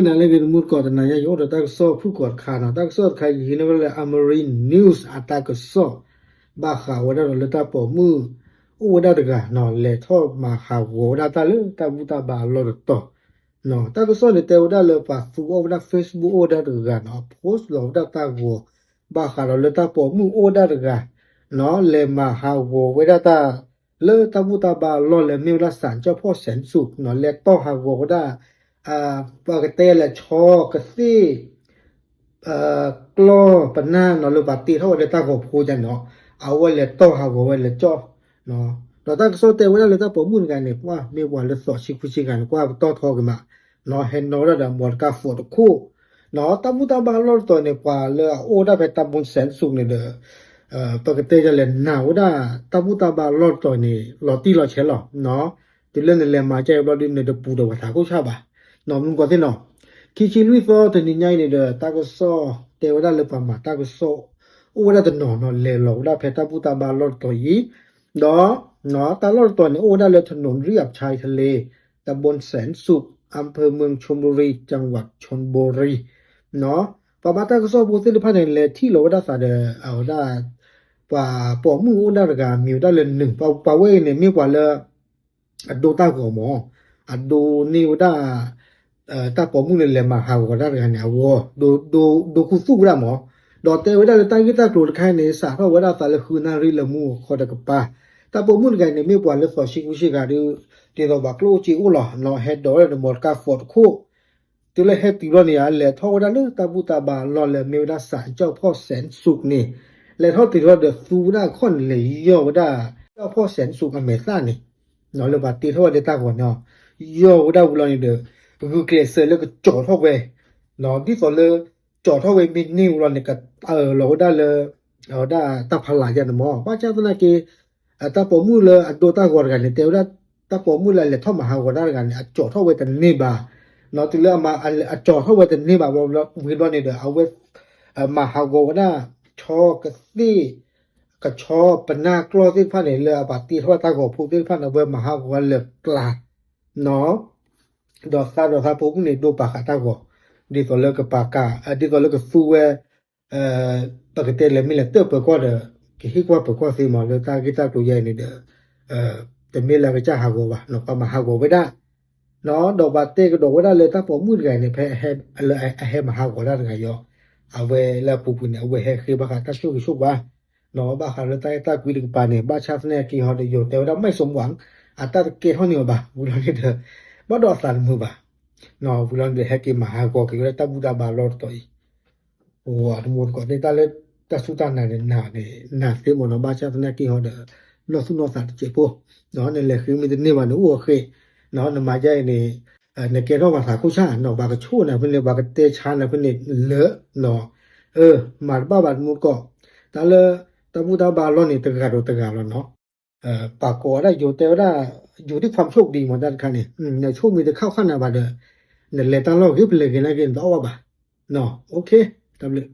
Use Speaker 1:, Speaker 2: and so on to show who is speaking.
Speaker 1: na le ge mu ko na ya yo ta so phu ko kha na ta so khai yi ne le Amarin News attack so ba kha wa da le ta po mu o da ga no le tho ma kha wo da ta le ta bu ta ba lo to no ta so le te da le pa fu o da Facebook o da ga no post lo da ta wo ba kha le ta po mu o da ga no le ma ha wo we da ta le ta bu ta ba lo le mi la sanเจ้าพ่อแสนสุขno le to ha wo daปกติละชอกะสิกลอปะนาเนาะหรือบัดติเฮาได้ตาก็พูจังเนาะเอาไว้เลยต่อหาไว้เลยจ่อเนาะเราตาก็โซเตเวลาเลยตาปอมุนกันเนี่ยว่ามีว่าเลยสอชิคุชิกันกว่าต่อทอกันมาเนาะเห็นเนาะระดับหมดกาฟอดคู่เนาะตามุตาบาลอตัวเนี่ยกว่าเลยโอ้ได้ไปตาบุญแสนสุขเนี่ยเด้อปกติจะเล่นหนาวได้ตามุตาบาลอตัวนี่ลอตีลอเฉลอเนาะที่เล่นในแลมาใจบ่ดิเนี่ยปูดว่าถากูชาบะno mun ko no kichi lui fo de ni nyai ne de ta ko so te wada le pa ma ta ko so o wada de no le lo da phe ta pu ta ba lo to yi no ta lo to ne o da le ถนนเรียบชายทะเลตำบลแสนสุขอำเภอเมืองชลบุรีจังหวัดชลบุรีเนาะปะมาta ko so bu se le pha ne le thi lo wada sa de au da pa po mu o da ga mi da le 1pa we ne mi kwa le do ta ko mo ado ni wada ta po mu le ma ha wa da ga ne wo do ku su ra mo do te wa da ta ki ta klo khai ne sa pha wa da sa le khu na ri le mu kho da ka pa ta po mu ga ne mi pwa le so shi ku shi ga de do ba klo chi u lo no head do le mo ka fort khu ti le he ti ro ne ya le tho wa da le ta bu ta ba lo le mi da sa เจ้าพ่อแสนสุขนี่le tho ti ro de su da khon le yo wa da เจ้าพ่อแสนสุขอเมซ่านี่เนาะle ba ti tho de ta ko no yo wa da bu lo ni deกูเกรเซอร์แล้วก็จ่อเท่าเวเนาะที่สอนเลยจ่อเท่าเวมีนิ้วเราเนี่ยก็เราได้เลยได้ตาพลายนะหมอป้าเจ้าตนะเกตาปอมูเลยอัดโดตากอดกันเนี่ยแต่ว่าตาปอมูเลยเลยท่อมหากอดกันเนี่ยจ่อเท่าเวแต่นี่บ่าเนาะที่เรื่องมาจ่อเท่าเวแต่นี่บ่าเราวินว่าเนี่ยเด้อเอาเวมหากอดชอกะซี่กะชอปนากลอที่พันเนี่ยเลยบาตีเท่าตากอดผู้ที่พันเอาเวมหากอดเลยกลาเนาะdo sa po ni do pa kata ko di to le ka pa ka di to le ka su we pa ke te le mi le te pa ko de ki hi ko pa ko si ma le ta ki ta to ye ni de te mi la ka cha ha go ba no pa ma ha go we da no do ba te ko do we da le ta po mu ga ni phe he ma ha go da ga yo a we la pu pu ni a we he khi ba ka ta su su ba no ba kha le ta ku ri pa ni ba cha ne ki ho de yo te da mai som wang a ta ke ho ni ba bu lo ni deบ่ดอสันมือบ่เนาะบุลันเดแฮกิมาหาก็คือตะบุดาบาลอตอยโอ้อะหมดก็ได้ตะเลตะสุตานาเนี่ยนาเสมอนบาชาตนะกิฮอดลอสุนอสัตเจโปเนาะเนี่ยเลยคือมีนี่ว่าโอเคเนาะนมาใจนี่เนเกรอว่าสาคุชาเนาะบากะโชนะเพิ่นเลยบากะเตชานะเพิ่นนี่เลอะเนาะมาบ่บาดมุก็ตะเลตะบุดาบาลอนี่ตะกะโดตะกะลอเนาะปากก็ได้อยู่แต่ว่าอยู่ที่ความโชคดีเหมือนกันค่ะนี่ในโชคมีแต่เข้าขั้นน่ะบาดเนี่ยแหละตลอดคือเลยกันนะกันต่อว่าบ่เนาะโอเคตามเลย